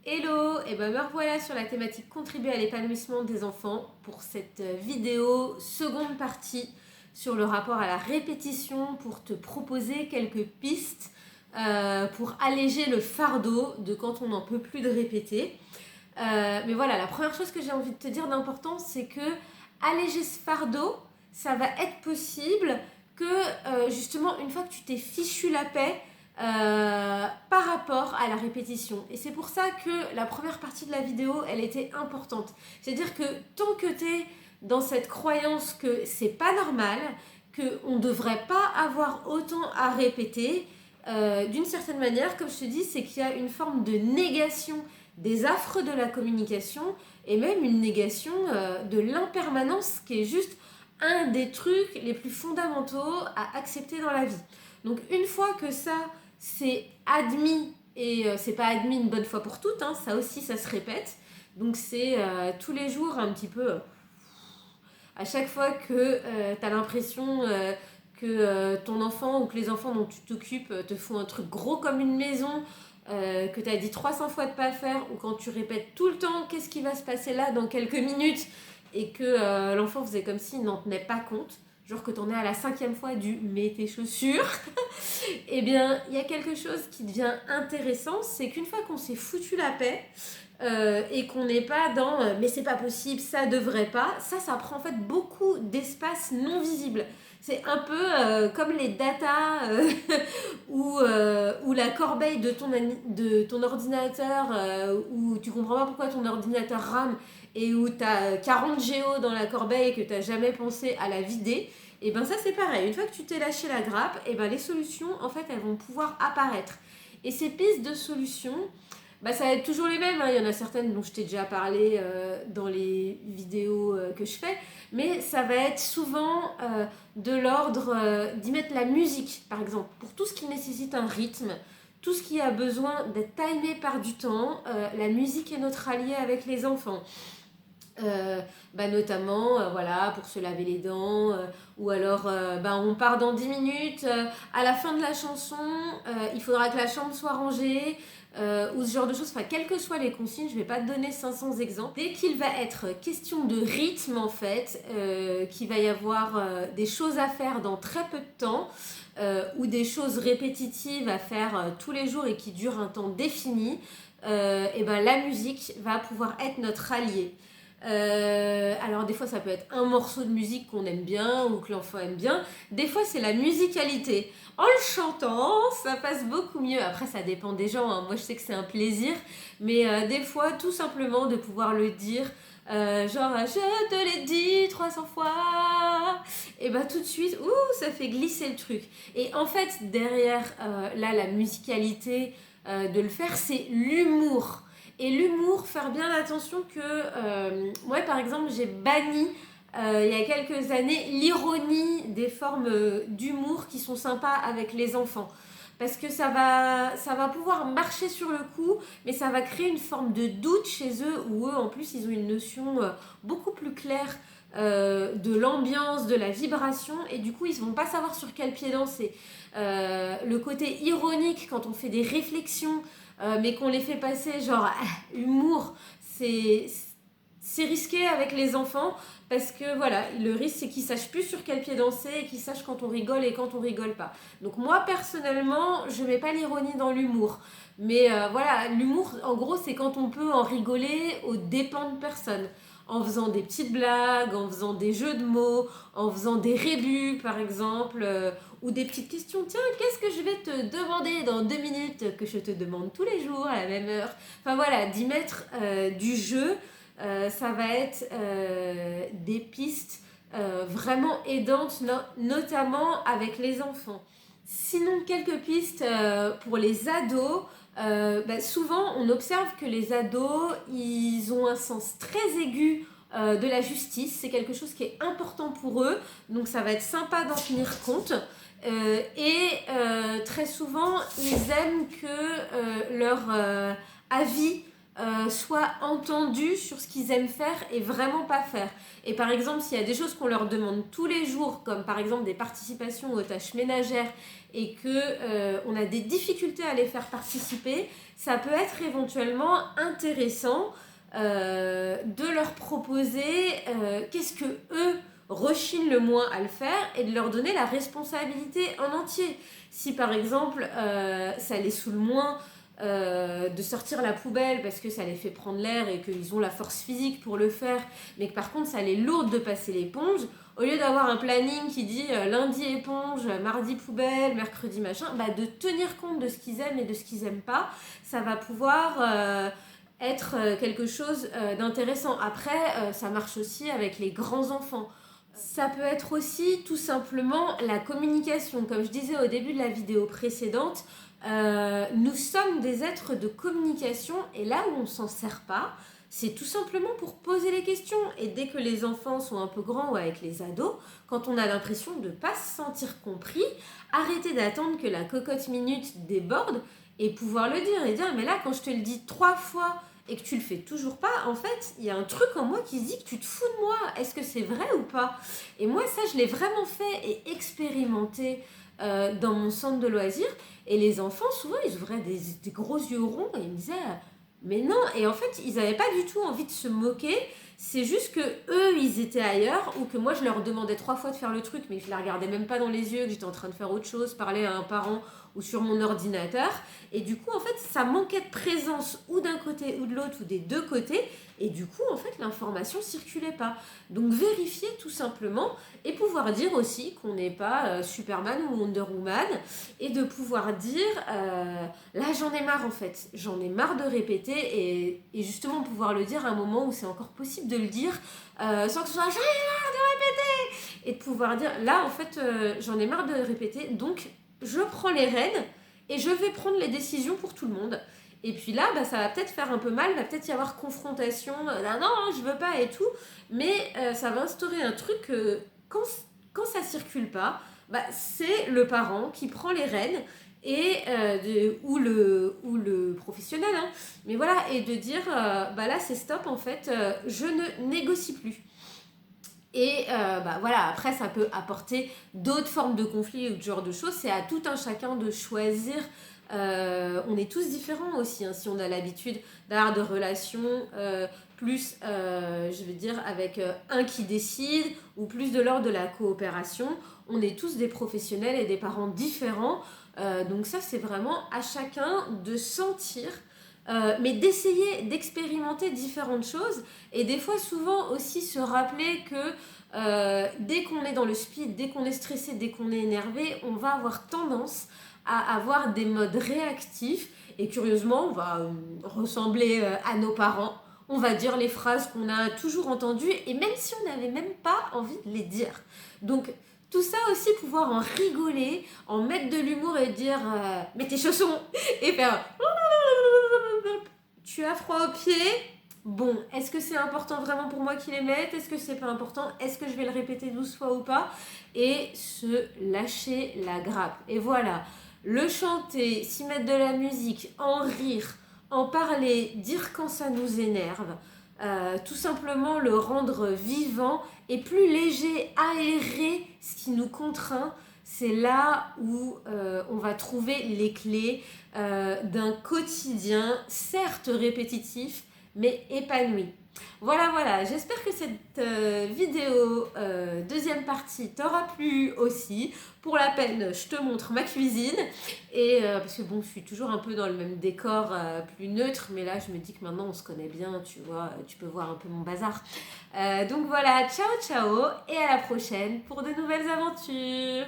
Hello, et ben me revoilà sur la thématique contribuer à l'épanouissement des enfants pour cette vidéo seconde partie sur le rapport à la répétition pour te proposer quelques pistes pour alléger le fardeau de quand on n'en peut plus de répéter. Mais voilà, la première chose que j'ai envie de te dire d'important, c'est que alléger ce fardeau, ça va être possible que justement une fois que tu t'es fichu la paix par rapport à la répétition. Et c'est pour ça que la première partie de la vidéo, elle était importante. C'est-à-dire que tant que tu es dans cette croyance que c'est pas normal, qu'on ne devrait pas avoir autant à répéter, d'une certaine manière, comme je te dis, c'est qu'il y a une forme de négation des affres de la communication et même une négation de l'impermanence qui est juste un des trucs les plus fondamentaux à accepter dans la vie. Donc une fois que ça c'est admis et c'est pas admis une bonne fois pour toutes, hein, ça aussi ça se répète, donc c'est tous les jours un petit peu à chaque fois que tu as l'impression que ton enfant ou que les enfants dont tu t'occupes te font un truc gros comme une maison, que tu as dit 300 fois de pas faire, ou quand tu répètes tout le temps qu'est-ce qui va se passer là dans quelques minutes, et que l'enfant faisait comme s'il n'en tenait pas compte, genre que tu en es à la 5e fois du « mets tes chaussures », eh bien, il y a quelque chose qui devient intéressant, c'est qu'une fois qu'on s'est foutu la paix, et qu'on n'est pas dans mais c'est pas possible, ça devrait pas, ça prend en fait beaucoup d'espace non visible. C'est un peu comme les data ou la corbeille de ton ordinateur où tu comprends pas pourquoi ton ordinateur rame et où tu as 40 géos dans la corbeille et que tu n'as jamais pensé à la vider. Et ben ça c'est pareil, une fois que tu t'es lâché la grappe, et ben les solutions en fait elles vont pouvoir apparaître. Et ces pistes de solutions, bah, ça va être toujours les mêmes, hein. Il y en a certaines dont je t'ai déjà parlé dans les vidéos que je fais, mais ça va être souvent de l'ordre d'y mettre la musique, par exemple, pour tout ce qui nécessite un rythme, tout ce qui a besoin d'être timé par du temps, la musique est notre allié avec les enfants. Notamment voilà, pour se laver les dents ou alors on part dans 10 minutes à la fin de la chanson il faudra que la chambre soit rangée ou ce genre de choses, enfin quelles que soient les consignes, je vais pas te donner 500 exemples. Dès qu'il va être question de rythme en fait, qu'il va y avoir des choses à faire dans très peu de temps ou des choses répétitives à faire tous les jours et qui durent un temps défini, la musique va pouvoir être notre allié. Alors des fois ça peut être un morceau de musique qu'on aime bien ou que l'enfant aime bien, des fois c'est la musicalité. En le chantant ça passe beaucoup mieux, après ça dépend des gens, hein. Moi je sais que c'est un plaisir, mais des fois tout simplement de pouvoir le dire genre je te l'ai dit 300 fois, et tout de suite ça fait glisser le truc. Et en fait derrière la musicalité de le faire, c'est l'humour. Et l'humour, faire bien attention que moi par exemple j'ai banni il y a quelques années l'ironie des formes d'humour qui sont sympas avec les enfants. Parce que ça va pouvoir marcher sur le coup, mais ça va créer une forme de doute chez eux, où eux en plus ils ont une notion beaucoup plus claire de l'ambiance, de la vibration, et du coup ils ne vont pas savoir sur quel pied danser. Le côté ironique quand on fait des réflexions mais qu'on les fait passer genre humour, c'est risqué avec les enfants, parce que voilà, le risque c'est qu'ils sachent plus sur quel pied danser et qu'ils sachent quand on rigole et quand on rigole pas. Donc moi personnellement je mets pas l'ironie dans l'humour, mais voilà, l'humour en gros c'est quand on peut en rigoler aux dépens de personne, en faisant des petites blagues, en faisant des jeux de mots, en faisant des rébus par exemple, ou des petites questions. Tiens, qu'est-ce que je vais te demander dans 2 minutes que je te demande tous les jours à la même heure. Enfin voilà, d'y mettre du jeu, ça va être des pistes vraiment aidantes, notamment avec les enfants. Sinon, quelques pistes pour les ados. Souvent, on observe que les ados, ils ont un sens très aigu de la justice. C'est quelque chose qui est important pour eux, donc ça va être sympa d'en tenir compte. Très souvent, ils aiment que leur avis soient entendus sur ce qu'ils aiment faire et vraiment pas faire. Et par exemple, s'il y a des choses qu'on leur demande tous les jours, comme par exemple des participations aux tâches ménagères, et que on a des difficultés à les faire participer, ça peut être éventuellement intéressant de leur proposer qu'est-ce que eux rechignent le moins à le faire et de leur donner la responsabilité en entier. Si par exemple ça les saoule moins de sortir la poubelle parce que ça les fait prendre l'air et qu'ils ont la force physique pour le faire, mais que par contre ça les lourde de passer l'éponge, au lieu d'avoir un planning qui dit lundi éponge, mardi poubelle, mercredi machin, de tenir compte de ce qu'ils aiment et de ce qu'ils aiment pas, ça va pouvoir être quelque chose d'intéressant. Après, ça marche aussi avec les grands enfants. Ça peut être aussi tout simplement la communication. Comme je disais au début de la vidéo précédente, nous sommes des êtres de communication et là où on ne s'en sert pas, c'est tout simplement pour poser les questions. Et dès que les enfants sont un peu grands ou avec les ados, quand on a l'impression de ne pas se sentir compris, arrêter d'attendre que la cocotte minute déborde et pouvoir le dire. Et dire, mais là, quand je te le dis 3 fois et que tu le fais toujours pas, en fait, il y a un truc en moi qui se dit que tu te fous de moi. Est-ce que c'est vrai ou pas ? Et moi, ça, je l'ai vraiment fait et expérimenté dans mon centre de loisirs. Et les enfants, souvent, ils ouvraient des gros yeux ronds et ils me disaient mais non. Et en fait, ils n'avaient pas du tout envie de se moquer. C'est juste que eux, ils étaient ailleurs ou que moi, je leur demandais 3 fois de faire le truc, mais je ne la regardais même pas dans les yeux, que j'étais en train de faire autre chose, parler à un parent ou sur mon ordinateur. Et du coup, en fait, ça manquait de présence ou d'un côté ou de l'autre ou des deux côtés. Et du coup, en fait, l'information circulait pas. Donc, vérifier tout simplement et pouvoir dire aussi qu'on n'est pas Superman ou Wonder Woman et de pouvoir dire là, j'en ai marre en fait. J'en ai marre de répéter et justement pouvoir le dire à un moment où c'est encore possible de le dire sans que ce soit j'en ai marre de répéter et de pouvoir dire là, en fait, j'en ai marre de répéter donc je prends les rênes et je vais prendre les décisions pour tout le monde. Et puis là, ça va peut-être faire un peu mal, va peut-être y avoir confrontation, non, je veux pas et tout, mais ça va instaurer un truc quand ça circule pas, c'est le parent qui prend les rênes et ou le professionnel, hein, mais voilà, et de dire là c'est stop en fait, je ne négocie plus. Et voilà, après ça peut apporter d'autres formes de conflits ou ce genre de choses, c'est à tout un chacun de choisir. On est tous différents aussi, hein, si on a l'habitude d'avoir de relations plus, je veux dire, avec un qui décide ou plus de l'ordre de la coopération. On est tous des professionnels et des parents différents, donc ça c'est vraiment à chacun de sentir, mais d'essayer d'expérimenter différentes choses et des fois souvent aussi se rappeler que dès qu'on est dans le speed, dès qu'on est stressé, dès qu'on est énervé, on va avoir tendance à avoir des modes réactifs et curieusement on va ressembler à nos parents, on va dire les phrases qu'on a toujours entendues et même si on n'avait même pas envie de les dire. Donc tout ça aussi, pouvoir en rigoler, en mettre de l'humour et dire mets tes chaussons et faire tu as froid aux pieds. Bon, est-ce que c'est important vraiment pour moi qu'il les mette ? Est-ce que c'est pas important ? Est-ce que je vais le répéter 12 fois ou pas ? Et se lâcher la grappe. Et voilà, le chanter, s'y mettre de la musique, en rire, en parler, dire quand ça nous énerve, tout simplement le rendre vivant et plus léger, aérer ce qui nous contraint. C'est là où on va trouver les clés d'un quotidien, certes répétitif, mais épanoui. Voilà, j'espère que cette vidéo, deuxième partie, t'aura plu aussi. Pour la peine, je te montre ma cuisine. Et parce que bon, je suis toujours un peu dans le même décor, plus neutre, mais là je me dis que maintenant on se connaît bien, tu vois, tu peux voir un peu mon bazar. Donc voilà, ciao, et à la prochaine pour de nouvelles aventures.